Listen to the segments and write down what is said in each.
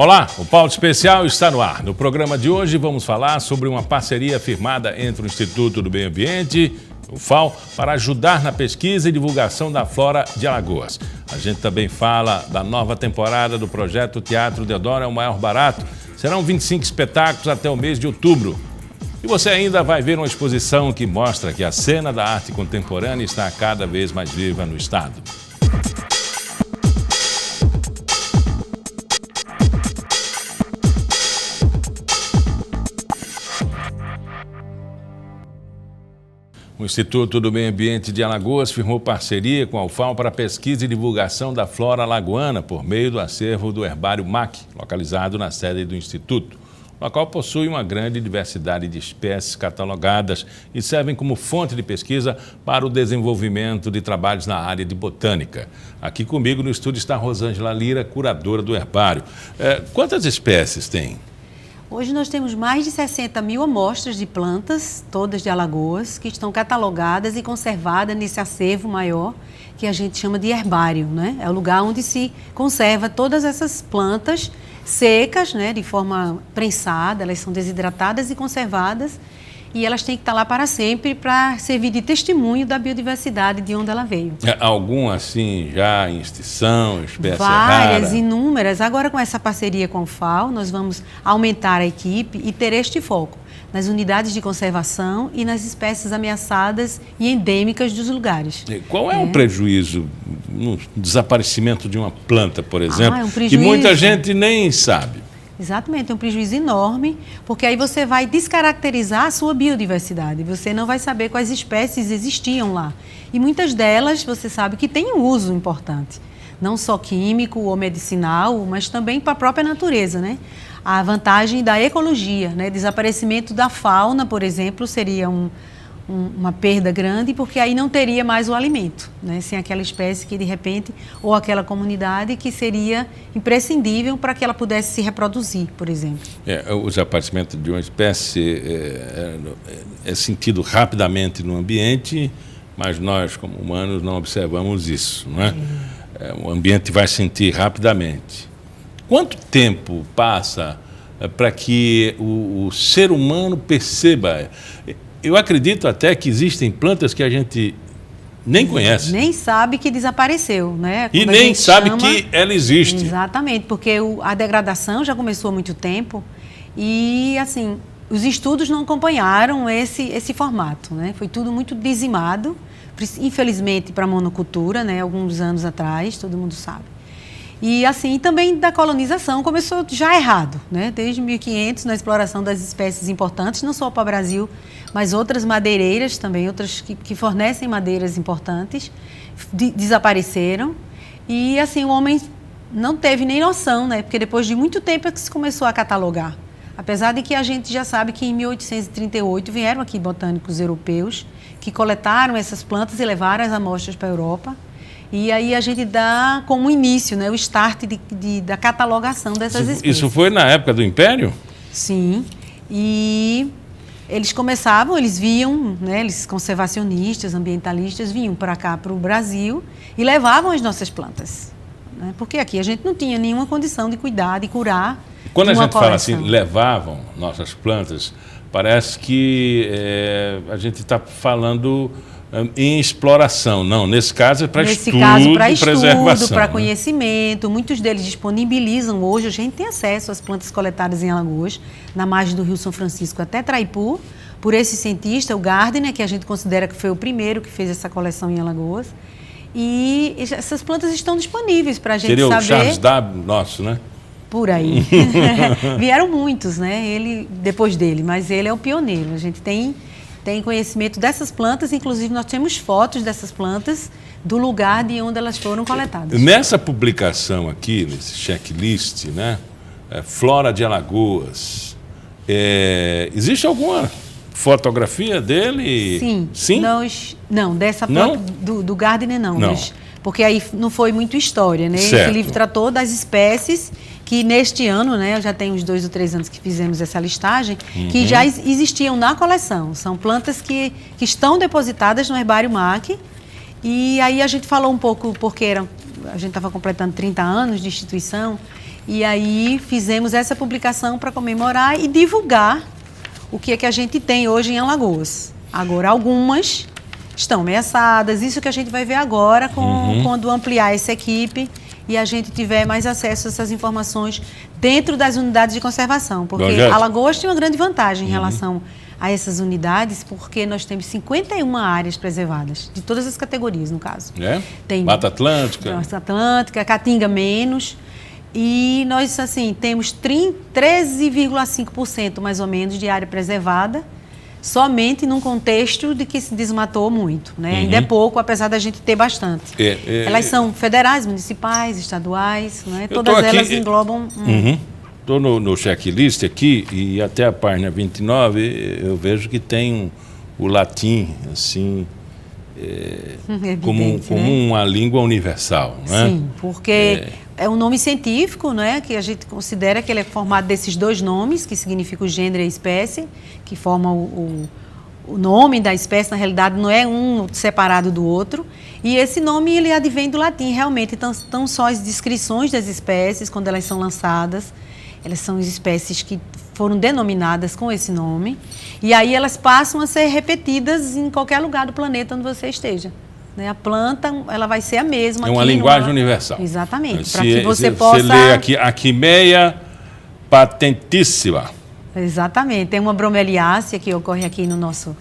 Olá, o Pauta Especial está no ar. No programa de hoje vamos falar sobre uma parceria firmada entre o Instituto do Meio Ambiente, o FAO, para ajudar na pesquisa e divulgação da flora de Alagoas. A gente também fala da nova temporada do projeto Teatro Deodoro é o Maior Barato. Serão 25 espetáculos até o mês de outubro. E você ainda vai ver uma exposição que mostra que a cena da arte contemporânea está cada vez mais viva no estado. O Instituto do Meio Ambiente de Alagoas firmou parceria com a UFAO para a pesquisa e divulgação da flora alagoana por meio do acervo do Herbário MAC, localizado na sede do Instituto. O local possui uma grande diversidade de espécies catalogadas e servem como fonte de pesquisa para o desenvolvimento de trabalhos na área de botânica. Aqui comigo no estúdio está a Rosângela Lira, curadora do Herbário. Quantas espécies tem? Hoje nós temos mais de 60 mil amostras de plantas, todas de Alagoas, que estão catalogadas e conservadas nesse acervo maior, que a gente chama de herbário, né? É o lugar onde se conserva todas essas plantas secas, né, de forma prensada, elas são desidratadas e conservadas, e elas têm que estar lá para sempre para servir de testemunho da biodiversidade de onde ela veio. Algum assim já em extinção, espécie Várias, rara? Inúmeras. Agora com essa parceria com o FAO, nós vamos aumentar a equipe e ter este foco nas unidades de conservação e nas espécies ameaçadas e endêmicas dos lugares. Qual é o prejuízo no desaparecimento de uma planta, por exemplo, é um prejuízo. que muita gente nem sabe? Exatamente, é um prejuízo enorme, porque aí você vai descaracterizar a sua biodiversidade, você não vai saber quais espécies existiam lá. E muitas delas, você sabe que têm um uso importante, não só químico ou medicinal, mas também para a própria natureza, né? A vantagem da ecologia, né? Desaparecimento da fauna, por exemplo, seria uma perda grande, porque aí não teria mais o alimento, né? Sem aquela espécie que de repente, ou aquela comunidade que seria imprescindível para que ela pudesse se reproduzir, por exemplo. O desaparecimento de uma espécie é sentido rapidamente no ambiente, mas nós, como humanos, não observamos isso, não é? O ambiente vai sentir rapidamente. Quanto tempo passa para que o ser humano perceba? Eu acredito até que existem plantas que a gente nem conhece. Nem sabe que desapareceu, né? E nem sabe que ela existe. Exatamente, porque a degradação já começou há muito tempo e, assim, os estudos não acompanharam esse formato, né? Foi tudo muito dizimado, infelizmente para a monocultura, né? Alguns anos atrás, todo mundo sabe. E assim, também da colonização começou já errado, né? Desde 1500, na exploração das espécies importantes, não só para o Brasil, mas outras madeireiras também, outras que fornecem madeiras importantes, desapareceram. E assim, o homem não teve nem noção, né? Porque depois de muito tempo é que se começou a catalogar. Apesar de que a gente já sabe que em 1838 vieram aqui botânicos europeus que coletaram essas plantas e levaram as amostras para a Europa. E aí a gente dá como início, né, o start da catalogação dessas espécies. Isso foi na época do Império? Sim. E eles começavam, eles viam, né, eles conservacionistas, ambientalistas, vinham para cá, para o Brasil, e levavam as nossas plantas. Né, porque aqui a gente não tinha nenhuma condição de cuidar, de curar. Quando a gente fala assim, levavam nossas plantas, parece que a gente está falando em exploração. Não, nesse caso é para estudo, preservação, para conhecimento. Muitos deles disponibilizam hoje, a gente tem acesso às plantas coletadas em Alagoas, na margem do Rio São Francisco até Traipu, por esse cientista, o Gardner, que a gente considera que foi o primeiro que fez essa coleção em Alagoas. E essas plantas estão disponíveis para a gente saber. Seria o Charles W. nosso, né? Por aí. Vieram muitos, né? Ele, depois dele, mas ele é o pioneiro. A gente tem conhecimento dessas plantas, inclusive nós temos fotos dessas plantas do lugar de onde elas foram coletadas. Nessa publicação aqui, nesse checklist, né, Flora de Alagoas, existe alguma fotografia dele? Sim. Sim? Não, dessa do Gardner não. Porque aí não foi muito história, né? Certo. Esse livro tratou das espécies que neste ano, né, já tem uns 2 ou 3 anos que fizemos essa listagem, que já existiam na coleção. São plantas que estão depositadas no Herbário MAC. E aí a gente falou um pouco, porque a gente estava completando 30 anos de instituição, E aí fizemos essa publicação para comemorar e divulgar o que é que a gente tem hoje em Alagoas. Agora, algumas estão ameaçadas, isso que a gente vai ver agora quando ampliar essa equipe e a gente tiver mais acesso a essas informações dentro das unidades de conservação. Porque Alagoas tem uma grande vantagem em relação a essas unidades, porque nós temos 51 áreas preservadas, de todas as categorias, no caso. Tem Mata Atlântica. Mata Atlântica, Caatinga menos. E nós, assim, temos 13,5% mais ou menos de área preservada, somente num contexto de que se desmatou muito, né? Ainda é pouco, apesar da gente ter bastante. Elas são federais, municipais, estaduais, né? Todas elas englobam... Estou no checklist aqui e até a página 29 eu vejo que tem o latim, assim, como uma língua universal, não é? Sim, porque é um nome científico, né, que a gente considera que ele é formado desses dois nomes, que significa o gênero e a espécie, que formam o nome da espécie, na realidade não é um separado do outro, e esse nome ele advém do latim, realmente, então só as descrições das espécies, quando elas são lançadas, elas são as espécies que foram denominadas com esse nome, e aí elas passam a ser repetidas em qualquer lugar do planeta onde você esteja. A planta, ela vai ser a mesma. É uma linguagem universal. Exatamente. Para que você possa... Você lê aqui, Aquimeia patentíssima. Exatamente. Tem uma bromeliácea que ocorre aqui no nosso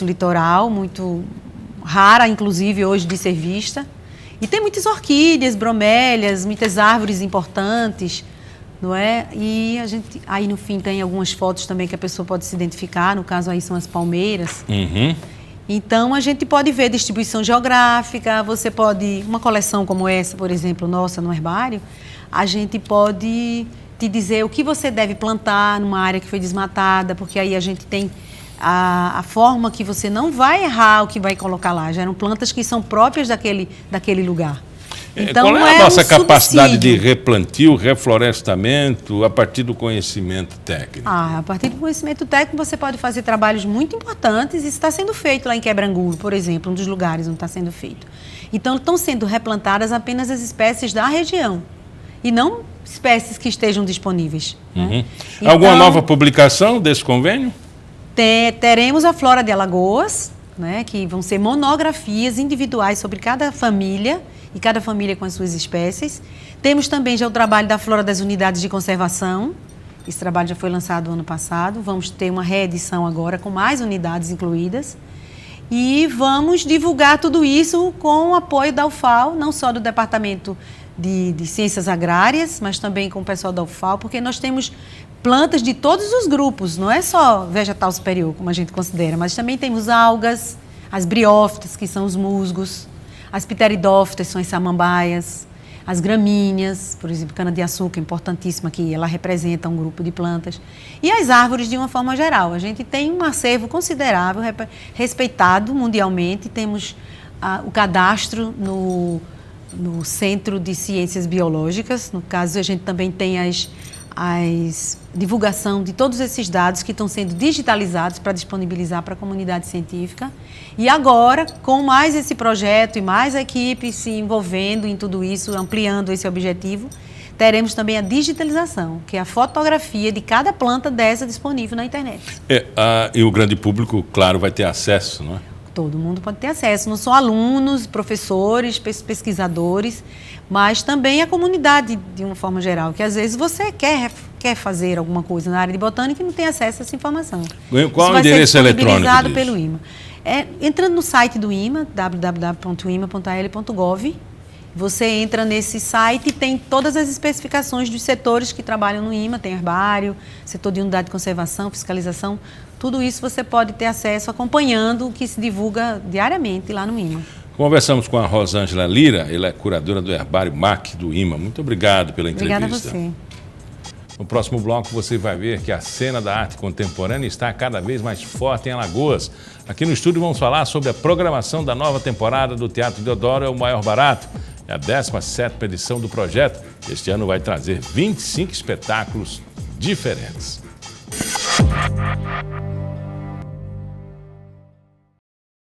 litoral, muito rara, inclusive, hoje de ser vista. E tem muitas orquídeas, bromélias, muitas árvores importantes, não é? E a gente, aí no fim tem algumas fotos também que a pessoa pode se identificar, no caso aí são as palmeiras. Então, a gente pode ver distribuição geográfica, você pode... Uma coleção como essa, por exemplo, nossa, no herbário, a gente pode te dizer o que você deve plantar numa área que foi desmatada, porque aí a gente tem a forma que você não vai errar o que vai colocar lá. Já eram plantas que são próprias daquele lugar. Então, qual é a nossa capacidade de replantio, reflorestamento, a partir do conhecimento técnico? A partir do conhecimento técnico você pode fazer trabalhos muito importantes. Isso está sendo feito lá em Quebrangulo, por exemplo, um dos lugares onde está sendo feito. Então, estão sendo replantadas apenas as espécies da região e não espécies que estejam disponíveis. Né? Então, alguma nova publicação desse convênio? Teremos a Flora de Alagoas, né, que vão ser monografias individuais sobre cada família, e cada família com as suas espécies. Temos também já o trabalho da Flora das Unidades de Conservação. Esse trabalho já foi lançado ano passado. Vamos ter uma reedição agora com mais unidades incluídas. E vamos divulgar tudo isso com o apoio da UFAL, não só do Departamento de Ciências Agrárias, mas também com o pessoal da UFAL, porque nós temos plantas de todos os grupos, não é só vegetal superior, como a gente considera, mas também temos algas, as briófitas, que são os musgos, as pteridófitas, são as samambaias, as gramíneas, por exemplo, cana-de-açúcar, importantíssima, que ela representa um grupo de plantas, e as árvores de uma forma geral. A gente tem um acervo considerável, respeitado mundialmente, temos o cadastro no Centro de Ciências Biológicas, no caso a gente também tem as divulgação de todos esses dados que estão sendo digitalizados para disponibilizar para a comunidade científica. E agora, com mais esse projeto e mais a equipe se envolvendo em tudo isso, ampliando esse objetivo, teremos também a digitalização, que é a fotografia de cada planta dessa disponível na internet. E o grande público, claro, vai ter acesso, não é? Todo mundo pode ter acesso, não só alunos, professores, pesquisadores, mas também a comunidade de uma forma geral, que às vezes você quer fazer alguma coisa na área de botânica e não tem acesso a essa informação. Qual o endereço eletrônico disso? Pelo IMA. Entrando no site do IMA, www.ima.al.gov, você entra nesse site e tem todas as especificações dos setores que trabalham no IMA, tem herbário, setor de unidade de conservação, fiscalização, tudo isso você pode ter acesso acompanhando o que se divulga diariamente lá no IMA. Conversamos com a Rosângela Lira, ela é curadora do herbário MAC do IMA. Muito obrigado pela entrevista. Obrigada a você. No próximo bloco você vai ver que a cena da arte contemporânea está cada vez mais forte em Alagoas. Aqui no estúdio vamos falar sobre a programação da nova temporada do Teatro Deodoro é o Maior Barato. É a 17ª edição do projeto. Este ano vai trazer 25 espetáculos diferentes.